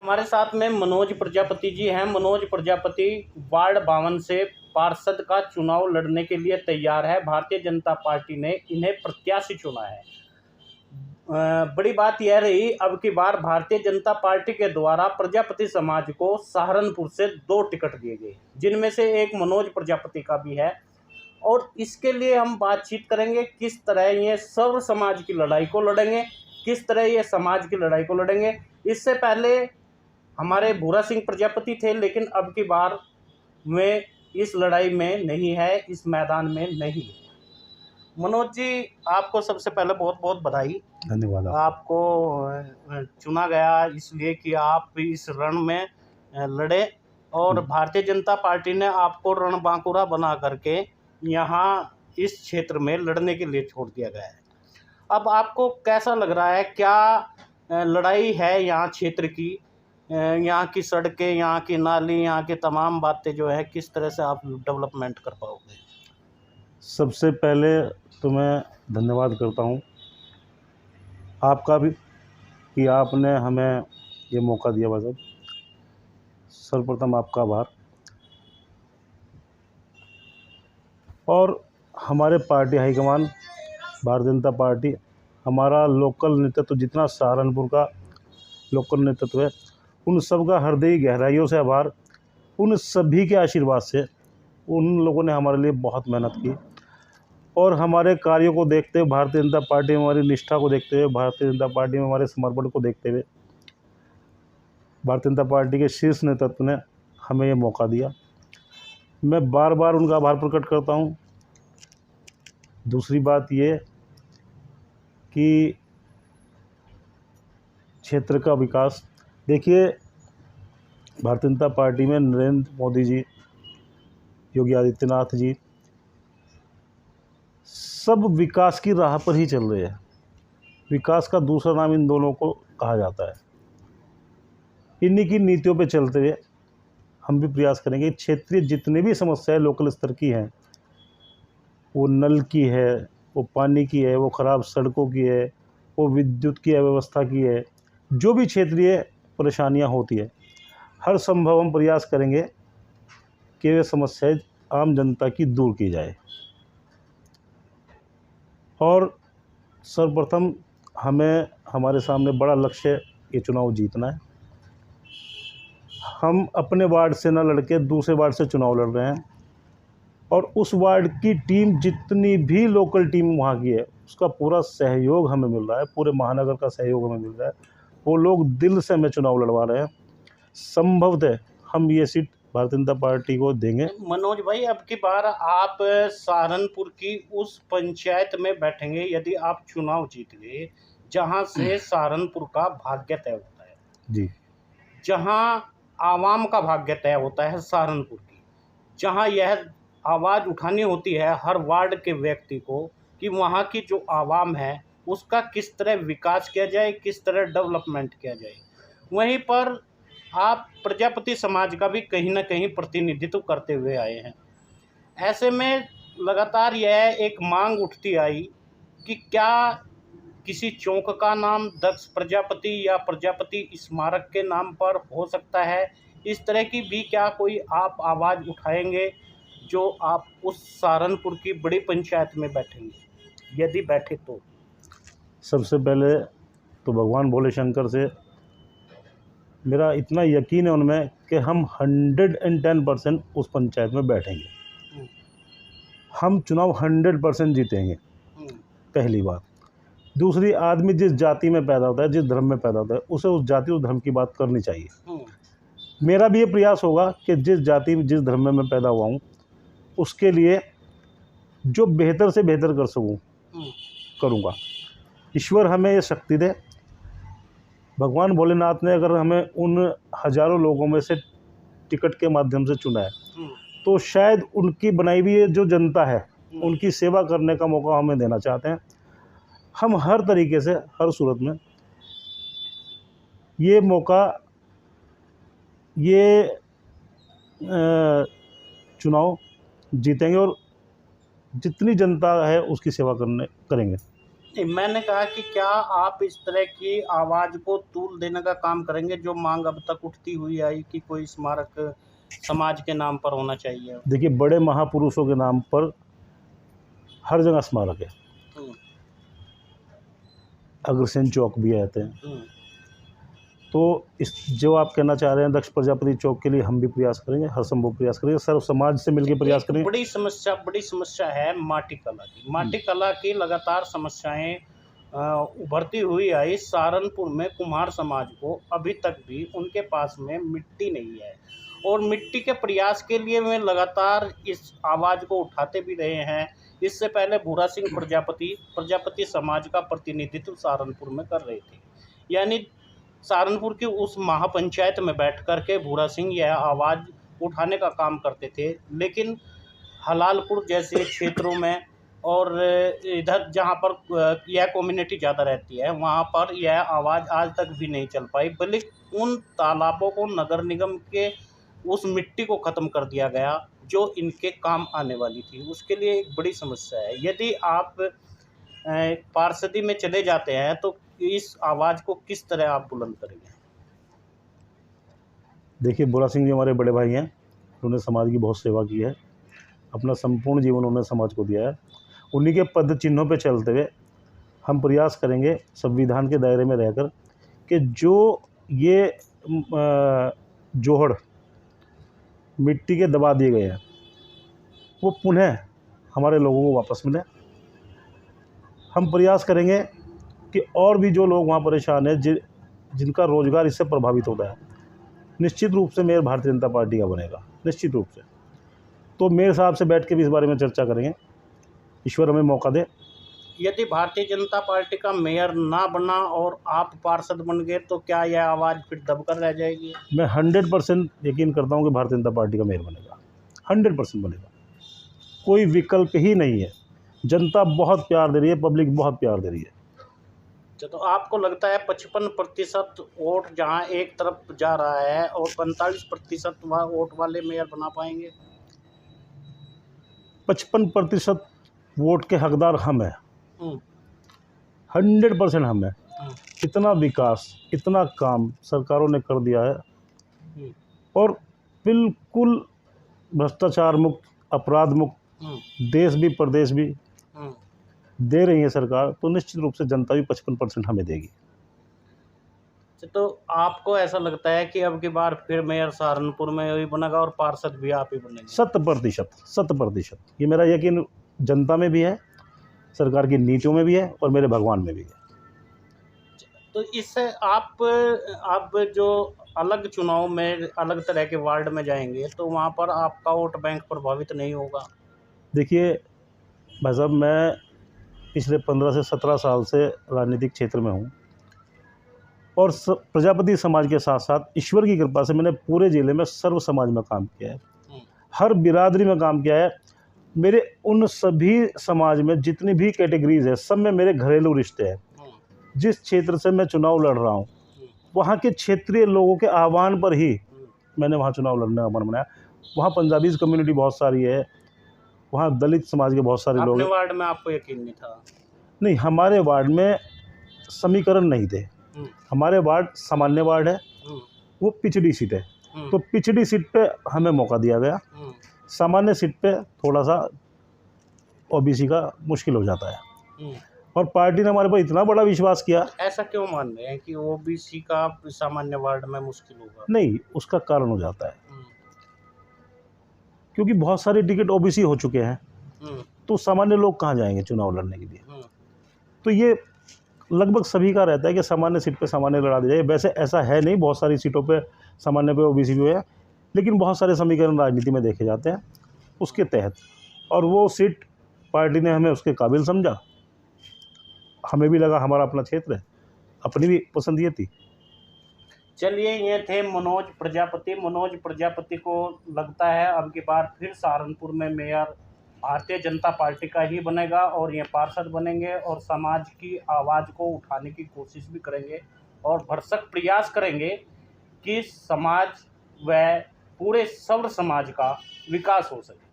हमारे साथ में मनोज प्रजापति जी हैं। मनोज प्रजापति वार्ड 52 से पार्षद का चुनाव लड़ने के लिए तैयार है। भारतीय जनता पार्टी ने इन्हें प्रत्याशी चुना है। बड़ी बात यह रही, अब की बार भारतीय जनता पार्टी के द्वारा प्रजापति समाज को सहारनपुर से 2 टिकट दिए गए, जिनमें से एक मनोज प्रजापति का भी है। और इसके लिए हम बातचीत करेंगे किस तरह ये सर्व समाज की लड़ाई को लड़ेंगे, किस तरह ये समाज की लड़ाई को लड़ेंगे। इससे पहले हमारे भूरा सिंह प्रजापति थे, लेकिन अब की बार वे इस लड़ाई में नहीं है, इस मैदान में नहीं है। मनोज जी, आपको सबसे पहले बहुत बहुत बधाई। धन्यवाद। आपको चुना गया इसलिए कि आप इस रण में लड़े और भारतीय जनता पार्टी ने आपको रणबांकुरा बना करके यहाँ इस क्षेत्र में लड़ने के लिए छोड़ दिया गया है। अब आपको कैसा लग रहा है, क्या लड़ाई है यहाँ क्षेत्र की, यहाँ की सड़कें, यहाँ की नाली, यहाँ की तमाम बातें जो है, किस तरह से आप डेवलपमेंट कर पाओगे? सबसे पहले तो मैं धन्यवाद करता हूँ आपका भी कि आपने हमें ये मौका दिया। बस सर्वप्रथम आपका आभार। और हमारे party high command Bharatiya Janata party, हमारा लोकल नेतृत्व जितना सहारनपुर का लोकल नेतृत्व है, उन सब का हृदय गहराइयों से आभार। उन सभी के आशीर्वाद से उन लोगों ने हमारे लिए बहुत मेहनत की और हमारे कार्यों को देखते हुए, भारतीय जनता पार्टी में हमारी निष्ठा को देखते हुए, भारतीय जनता पार्टी में हमारे समर्पण को देखते हुए भारतीय जनता पार्टी के शीर्ष नेतृत्व ने हमें ये मौका दिया। मैं बार बार उनका आभार प्रकट करता हूँ। दूसरी बात ये कि क्षेत्र का विकास, देखिए भारतीय जनता पार्टी में नरेंद्र मोदी जी, योगी आदित्यनाथ जी सब विकास की राह पर ही चल रहे हैं। विकास का दूसरा नाम इन दोनों को कहा जाता है। इन्हीं की नीतियों पे चलते हुए हम भी प्रयास करेंगे। क्षेत्रीय जितने भी समस्याएं लोकल स्तर की हैं, वो नल की है, वो पानी की है, वो ख़राब सड़कों की है, वो विद्युत की अव्यवस्था की है, जो भी क्षेत्रीय परेशानियां होती है, हर संभव हम प्रयास करेंगे कि वे समस्याएं आम जनता की दूर की जाए। और सर्वप्रथम हमें हमारे सामने बड़ा लक्ष्य ये चुनाव जीतना है। हम अपने वार्ड से न लड़के दूसरे वार्ड से चुनाव लड़ रहे हैं और उस वार्ड की टीम, जितनी भी लोकल टीम वहाँ की है, उसका पूरा सहयोग हमें मिल रहा है, पूरे महानगर का सहयोग हमें मिल रहा है। वो लोग दिल से हमें चुनाव लड़वा रहे हैं। संभवतः हम ये सीट भारतीय जनता पार्टी को देंगे। मनोज भाई, अब की बार आप सहारनपुर की उस पंचायत में बैठेंगे यदि आप चुनाव जीत गए जहां से सहारनपुर का भाग्य तय होता है जी, जहां आवाम का भाग्य तय होता है सहारनपुर की, जहां यह आवाज़ उठानी होती है हर वार्ड के व्यक्ति को कि वहां की जो आवाम है उसका किस तरह विकास किया जाए, किस तरह डेवलपमेंट किया जाए। वहीं पर आप प्रजापति समाज का भी कहीं ना कहीं प्रतिनिधित्व करते हुए आए हैं। ऐसे में लगातार यह एक मांग उठती आई कि क्या किसी चौक का नाम दक्ष प्रजापति या प्रजापति स्मारक के नाम पर हो सकता है। इस तरह की भी क्या कोई आप आवाज़ उठाएंगे जो आप उस सहारनपुर की बड़ी पंचायत में बैठेंगे, यदि बैठे तो? सबसे पहले तो भगवान भोले शंकर से मेरा इतना यकीन है उनमें कि हम 110% उस पंचायत में बैठेंगे। हम चुनाव 100% जीतेंगे, पहली बात। दूसरी, आदमी जिस जाति में पैदा होता है, जिस धर्म में पैदा होता है, उसे उस जाति उस धर्म की बात करनी चाहिए। मेरा भी ये प्रयास होगा कि जिस जाति जिस धर्म में मैं पैदा हुआ हूँ उसके लिए जो बेहतर से बेहतर कर सकूँ करूँगा। ईश्वर हमें ये शक्ति दे। भगवान भोलेनाथ ने अगर हमें उन हज़ारों लोगों में से टिकट के माध्यम से चुना है तो शायद उनकी बनाई हुई ये जो जनता है उनकी सेवा करने का मौका हमें देना चाहते हैं। हम हर तरीके से, हर सूरत में ये मौका, ये चुनाव जीतेंगे और जितनी जनता है उसकी सेवा करेंगे। मैंने कहा कि क्या आप इस तरह की आवाज़ को तूल देने का काम करेंगे जो मांग अब तक उठती हुई आई कि कोई स्मारक समाज के नाम पर होना चाहिए? देखिए, बड़े महापुरुषों के नाम पर हर जगह स्मारक है। हम्म, अग्रसेन चौक भी आते हैं। हम्म, तो इस जो आप कहना चाह रहे हैं दक्ष प्रजापति चौक के लिए हम भी प्रयास करेंगे, हर संभव प्रयास करेंगे, सर्व समाज से मिलकर प्रयास एक करेंगे। बड़ी समस्या है माटी कला की। माटी कला की लगातार समस्याएं उभरती हुई आई। सहारनपुर में कुम्हार समाज को अभी तक भी उनके पास में मिट्टी नहीं है, और मिट्टी के प्रयास के लिए वे लगातार इस आवाज़ को उठाते भी रहे हैं। इससे पहले भूरा सिंह प्रजापति समाज का प्रतिनिधित्व सहारनपुर में कर रहे थे, यानी सहारनपुर की उस महापंचायत में बैठ कर के भूरा सिंह यह आवाज़ उठाने का काम करते थे। लेकिन हलालपुर जैसे क्षेत्रों में और इधर जहाँ पर यह कम्युनिटी ज़्यादा रहती है, वहाँ पर यह आवाज़ आज तक भी नहीं चल पाई, बल्कि उन तालाबों को नगर निगम के उस मिट्टी को ख़त्म कर दिया गया जो इनके काम आने वाली थी। उसके लिए एक बड़ी समस्या है। यदि आप पार्षदी में चले जाते हैं तो इस आवाज़ को किस तरह आप बुलंद करेंगे? देखिए, भोला सिंह जी हमारे बड़े भाई हैं, उन्होंने समाज की बहुत सेवा की है, अपना संपूर्ण जीवन उन्होंने समाज को दिया है। उन्हीं के पद चिन्हों पे चलते हुए हम प्रयास करेंगे संविधान के दायरे में रहकर कि जो ये जोहड़ मिट्टी के दबा दिए गए हैं वो पुनः हमारे लोगों को वापस मिले। हम प्रयास करेंगे कि और भी जो लोग वहाँ परेशान हैं, जिनका रोज़गार इससे प्रभावित होता है, निश्चित रूप से मेयर भारतीय जनता पार्टी का बनेगा, निश्चित रूप से। तो मेयर साहब से बैठ के भी इस बारे में चर्चा करेंगे, ईश्वर हमें मौका दे। यदि भारतीय जनता पार्टी का मेयर ना बना और आप पार्षद बन गए तो क्या यह आवाज़ फिर दबकर रह जाएगी? मैं 100% यकीन करता हूँ कि भारतीय जनता पार्टी का मेयर बनेगा, 100% बनेगा, कोई विकल्प ही नहीं है। जनता बहुत प्यार दे रही है, पब्लिक बहुत प्यार दे रही है। तो आपको लगता है 55% वोट जहां एक तरफ जा रहा है और 45% वोट वाले मेयर बना पाएंगे? 55% वोट के हकदार हम हैं, हम्म, 100% हम हैं। हम्म, इतना विकास, इतना काम सरकारों ने कर दिया है, हम्म, और बिल्कुल भ्रष्टाचार मुक्त, अपराध मुक्त हम्म, देश भी प्रदेश भी हम्म। दे रही है सरकार, तो निश्चित रूप से जनता भी 55% हमें देगी। तो आपको ऐसा लगता है कि अब की बार फिर मेयर सहारनपुर में ही बनेगा और पार्षद भी आप ही बनेंगे? 100%, ये मेरा यकीन जनता में भी है, सरकार की नीतियों में भी है, और मेरे भगवान में भी है। तो इससे आप जो अलग चुनाव में अलग तरह के वार्ड में जाएंगे तो वहाँ पर आपका वोट बैंक प्रभावित नहीं होगा? देखिए भाई साहब, मैं पिछले 15 से 17 साल से राजनीतिक क्षेत्र में हूँ, और प्रजापति समाज के साथ साथ ईश्वर की कृपा से मैंने पूरे ज़िले में सर्व समाज में काम किया है, हर बिरादरी में काम किया है। मेरे उन सभी समाज में जितनी भी कैटेगरीज है, सब में मेरे घरेलू रिश्ते हैं। जिस क्षेत्र से मैं चुनाव लड़ रहा हूँ, वहाँ के क्षेत्रीय लोगों के आह्वान पर ही मैंने वहाँ चुनाव लड़ने का मन बनाया। वहाँ पंजाबीज़ कम्युनिटी बहुत सारी है, वहाँ दलित समाज के बहुत सारे लोग हैं। वार्ड में आपको यकीन नहीं था? नहीं, हमारे वार्ड में समीकरण नहीं थे। हमारे वार्ड सामान्य वार्ड है, वो पिछड़ी सीट है, तो पिछड़ी सीट पे हमें मौका दिया गया। सामान्य सीट पे थोड़ा सा ओबीसी का मुश्किल हो जाता है, और पार्टी ने हमारे पर इतना बड़ा विश्वास किया। ऐसा क्यों मान रहे हैं कि ओबीसी का सामान्य वार्ड में मुश्किल होगा? नहीं, उसका कारण हो जाता है क्योंकि बहुत सारे टिकट ओबीसी हो चुके हैं, तो सामान्य लोग कहाँ जाएंगे चुनाव लड़ने के लिए। तो ये लगभग सभी का रहता है कि सामान्य सीट पे सामान्य लड़ा दिया जाए। वैसे ऐसा है नहीं, बहुत सारी सीटों पे सामान्य पे ओबीसी भी है, लेकिन बहुत सारे समीकरण राजनीति में देखे जाते हैं उसके तहत, और वो सीट पार्टी ने हमें उसके काबिल समझा। हमें भी लगा हमारा अपना क्षेत्र है, अपनी भी पसंद ये थी। चलिए, ये थे मनोज प्रजापति। मनोज प्रजापति को लगता है अब की बार फिर सहारनपुर में मेयर भारतीय जनता पार्टी का ही बनेगा और ये पार्षद बनेंगे और समाज की आवाज़ को उठाने की कोशिश भी करेंगे और भरसक प्रयास करेंगे कि समाज व पूरे सर्व समाज का विकास हो सके।